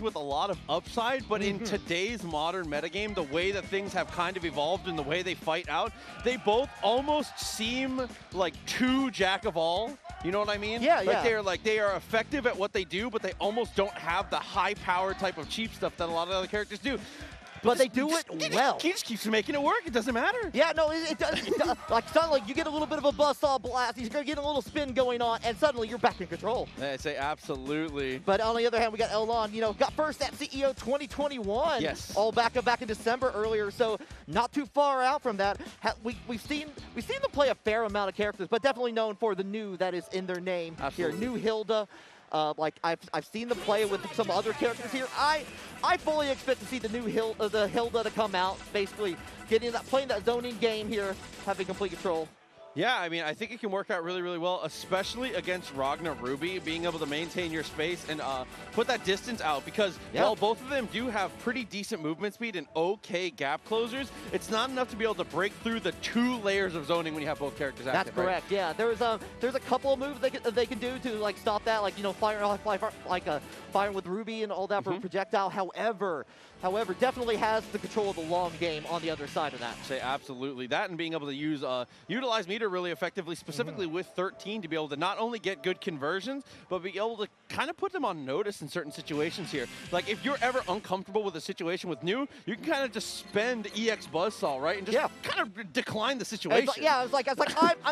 with a lot of upside, but in today's modern metagame, the way that things have kind of evolved and the way they fight out, they both almost seem like too jack of all. You know what I mean? Yeah, they are effective at what they do, but they almost don't have the high power type of cheap stuff that a lot of other characters do. But they do it well. He just keeps making it work. It doesn't matter. Yeah, no, it does. Like, suddenly you get a little bit of a buzzsaw blast. He's going to get a little spin going on, and suddenly you're back in control. I say absolutely. But on the other hand, we got Elon, got first at CEO 2021. Yes. All back in December earlier, so not too far out from that. We've seen them play a fair amount of characters, but definitely known for the new that is in their name. Absolutely. Here, new Hilda. Like I've seen them play with some other characters here. I fully expect to see the new Hilda to come out, basically playing that zoning game here, having complete control. Yeah, I mean, I think it can work out really, really well, especially against Ragnar Ruby, being able to maintain your space and put that distance out, because while both of them do have pretty decent movement speed and okay gap closers, it's not enough to be able to break through the 2 layers of zoning when you have both characters active. That's correct. Right? Yeah, there's a couple of moves they can do to like stop that, like firing with Ruby and all that for projectile. However, definitely has the control of the long game on the other side of that. Say absolutely. That and being able to utilize meter really effectively, specifically with 13, to be able to not only get good conversions, but be able to kind of put them on notice in certain situations here. Like if you're ever uncomfortable with a situation with new, you can kind of just spend EX Buzzsaw, right? And just kind of decline the situation. I was like,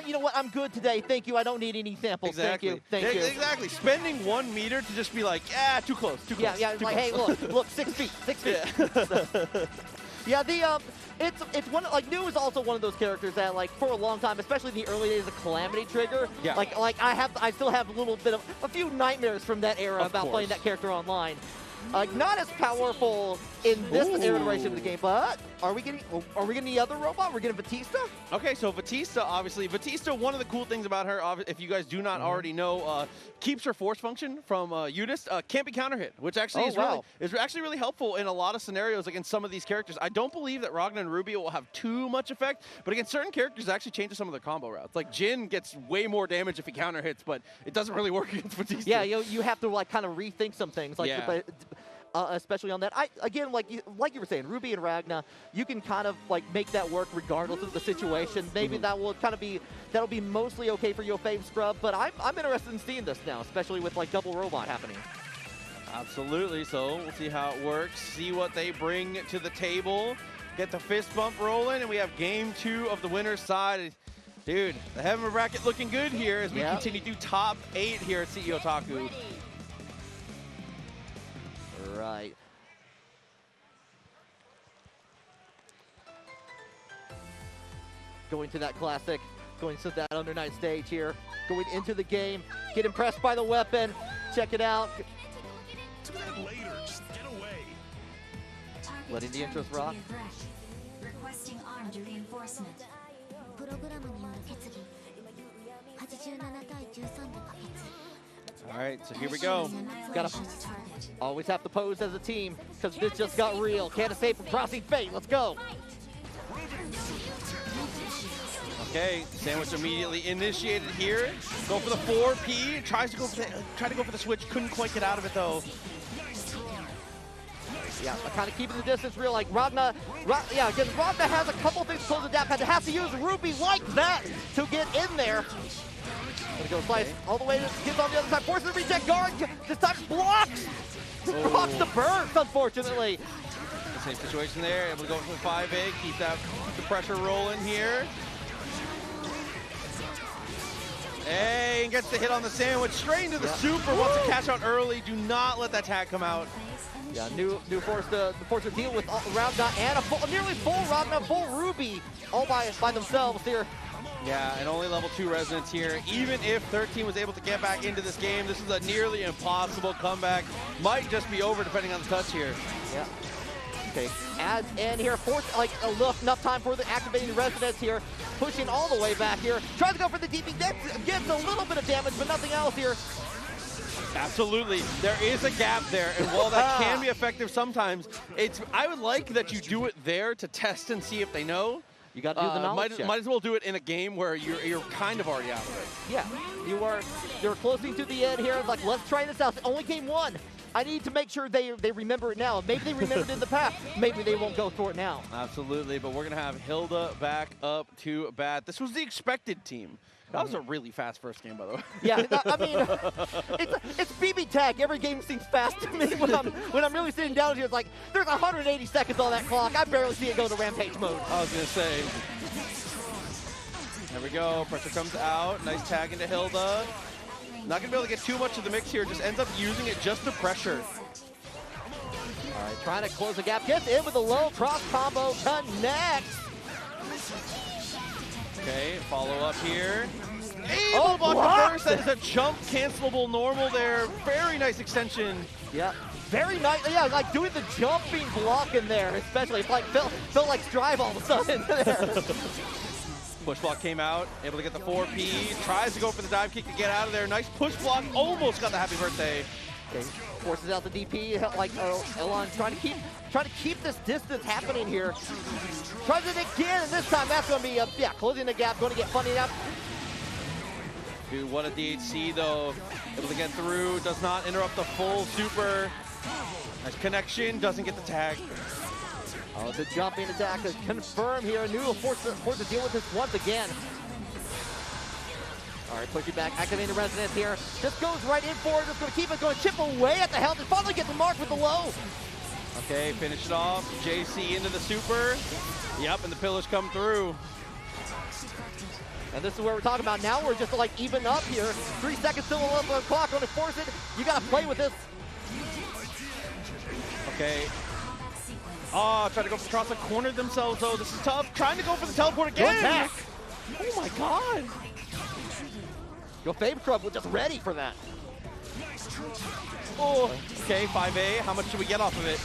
you know what, I'm good today. Thank you. I don't need any samples. Exactly. Thank you. Exactly. Spending 1 meter to just be like, too close. Yeah, it's like, hey, look, 6 feet. Yeah, it's one like New is also one of those characters that like for a long time, especially in the early days of Calamity Trigger. Yeah. Like I still have a few nightmares from that era about playing that character online. Not as powerful in this iteration of the game, but are we getting the other robot? We're getting Batista? Okay, so Batista, obviously. Batista, one of the cool things about her, if you guys do not already know, keeps her force function from Utis, can't be counter hit, which actually is actually really helpful in a lot of scenarios against some of these characters. I don't believe that Ragnar and Ruby will have too much effect, but against certain characters, it actually changes some of their combo routes. Like Jin gets way more damage if he counter hits, but it doesn't really work against Batista. Yeah, you have to like kind of rethink some things. Like, especially on that. Again, like you were saying, Ruby and Ragnar, you can kind of like make that work regardless of the situation. Maybe that'll be mostly okay for YOFAVSCRUB, but I'm interested in seeing this now, especially with like double robot happening. Absolutely. So we'll see how it works, see what they bring to the table, get the fist bump rolling, and we have game 2 of the winner's side. Dude, the heaven bracket looking good here as we continue to do top 8 here at CEOTaku. Right. Going to that classic, going to that Under Night stage here, going into the game, get impressed by the weapon, check it out. Letting the interest rock. Requesting armed reinforcement. All right, so here we go. Always have to pose as a team, because this just got real. Can't escape from crossing fate. Let's go. Okay, sandwich immediately initiated here. Go for the 4P. Tried to go for the switch. Couldn't quite get out of it though. Yeah, kind of keeping the distance real. Like Ragnar has a couple things to close the gap. Has to use Ruby like that to get in there. Gonna go slice all the way to gets on the other side. Forces the reject guard. This time blocks. Blocks the burst, unfortunately. The same situation there. Able to go for the 5A. Keep the pressure rolling here. Hey, and gets the hit on the sandwich. Straight into the super. Wants to cash out early. Do not let that tag come out. Yeah, new force to deal with Ragnar and a nearly full Ragnar, full Ruby, all by themselves here. Yeah, and only level 2 resonance here. Even if 13 was able to get back into this game, this is a nearly impossible comeback. Might just be over depending on the touch here. Yeah. Okay, adds in here, enough time for the activating resonance here. Pushing all the way back here. Tries to go for the DP, gets a little bit of damage, but nothing else here. Absolutely. There is a gap there, and while that can be effective sometimes, I would like that you do it there to test and see if they know. You got to do the knowledge check. Might as well do it in a game where you're kind of already out of it. Yeah, you're closing to the end here. Like, let's try this out. Only game 1. I need to make sure they remember it now. Maybe they remembered it in the past. Maybe they won't go for it now. Absolutely, but we're going to have Hilda back up to bat. This was the expected team. That was a really fast first game, by the way. Yeah, I mean, it's BBTAG. Every game seems fast to me when I'm really sitting down here. It's like, there's 180 seconds on that clock. I barely see it go to rampage mode. I was going to say. There we go. Pressure comes out. Nice tag into Hilda. Not going to be able to get too much of the mix here. Just ends up using it just to pressure. All right, trying to close the gap. Gets in with a low cross combo. Connects. Okay, follow up here. Able to block the first. That is a jump cancelable normal there. Very nice extension. Yeah, very nice. Yeah, like doing the jumping block in there, especially. It's like felt like Strive all of a sudden there. Push block came out, able to get the 4P. Tries to go for the dive kick to get out of there. Nice push block. Almost got the happy birthday. Okay, forces out the DP. Like Elon trying to keep this distance happening here. Tries it again, and this time that's going to be closing the gap. Going to get funny enough. Dude, what a DHC though. Able to get through. Does not interrupt the full super. Nice connection. Doesn't get the tag. Oh, the jumping attack is confirmed here. New forced to deal with this once again. All right, pushing back, activating the resonance here. Just goes right in for it. Just going to keep it going, chip away at the health, and finally get the mark with the low. Okay, finish it off. JC into the super. Yep, and the pillars come through. And this is where we're talking about now. We're just like even up here. 3 seconds still left on the clock. Going to force it. You got to play with this. Okay. Oh, trying to go across the corner themselves, though. This is tough. Trying to go for the teleport again. Good attack. Oh, my God. YOFAVSCRUB was just ready for that. Oh, okay, 5A. How much should we get off of it?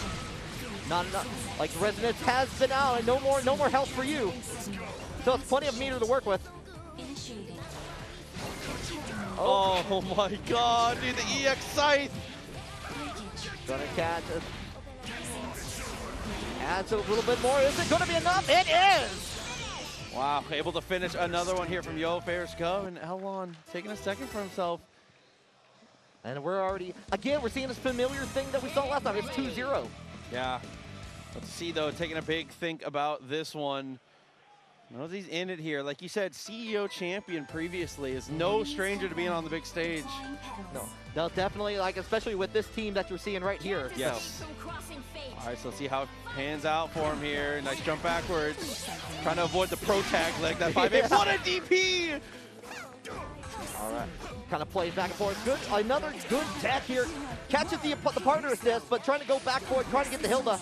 Not enough. Like, Resonance has been out, and no more health for you. So it's plenty of meter to work with. Oh my God, dude, the EX Scythe. Gonna catch it. Adds a little bit more. Is it gonna be enough? It is! Wow, able to finish another one here from YOFAVSCRUB, and Elon taking a second for himself. And we're already, again, we're seeing this familiar thing that we saw last time. It's 2-0. Yeah. Let's see, though, taking a big think about this one. Nobody's in it here. Like you said, CEO champion previously is no stranger to being on the big stage. No, definitely, like, especially with this team that you're seeing right here. Yes. So. All right, so let's see how it pans out for him here. Nice jump backwards. Trying to avoid the pro tag leg, that 5A. Yeah. What a DP! All right, kind of plays back and forth. Good, another good tech here. Catches the partner assist, but trying to go back for it, trying to get the Hilda.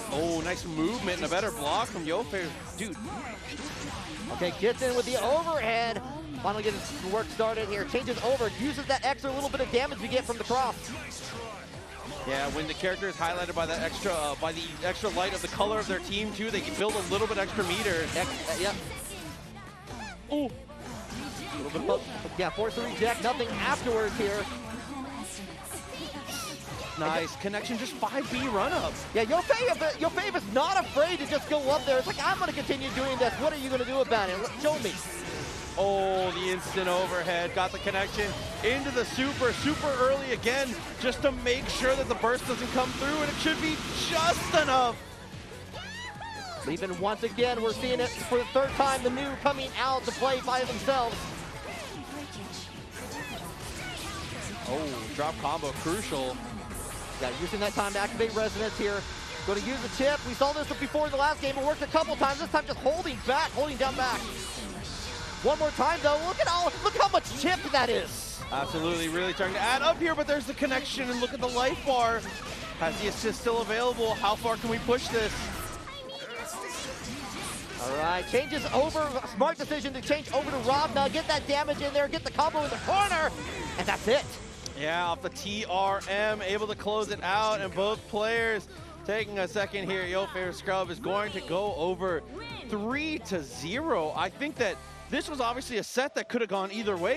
Oh, nice movement and a better block from YOFAVSCRUB. Dude. Okay, gets in with the overhead. Finally gets his work started here. Changes over, uses that extra little bit of damage you get from the cross. Yeah, when the character is highlighted by that extra, by the extra light of the color of their team too, they can build a little bit extra meter. Yep. Ooh. Yeah, force to reject. Nothing afterwards here. Nice connection, just 5B run up. Yeah, YOFAV is not afraid to just go up there. It's like, I'm going to continue doing this. What are you going to do about it? Show me. Oh, the instant overhead, got the connection into the super early again, just to make sure that the burst doesn't come through, and it should be just enough. Even once again, we're seeing it for the third time, the new coming out to play by themselves. Oh, drop combo, crucial. Yeah, using that time to activate resonance here. Going to use the chip. We saw this before in the last game. It worked a couple times. This time just holding down back. One more time though. Look how much chip that is. Absolutely, really trying to add up here, but there's the connection, and look at the life bar. Has the assist still available? How far can we push this? All right, changes over. Smart decision to change over to Ravna. Get that damage in there. Get the combo in the corner, and that's it. Yeah, off the TRM, able to close it out, and both players taking a second here. YOFAVSCRUB is going to go over 3-0. I think that this was obviously a set that could have gone either way.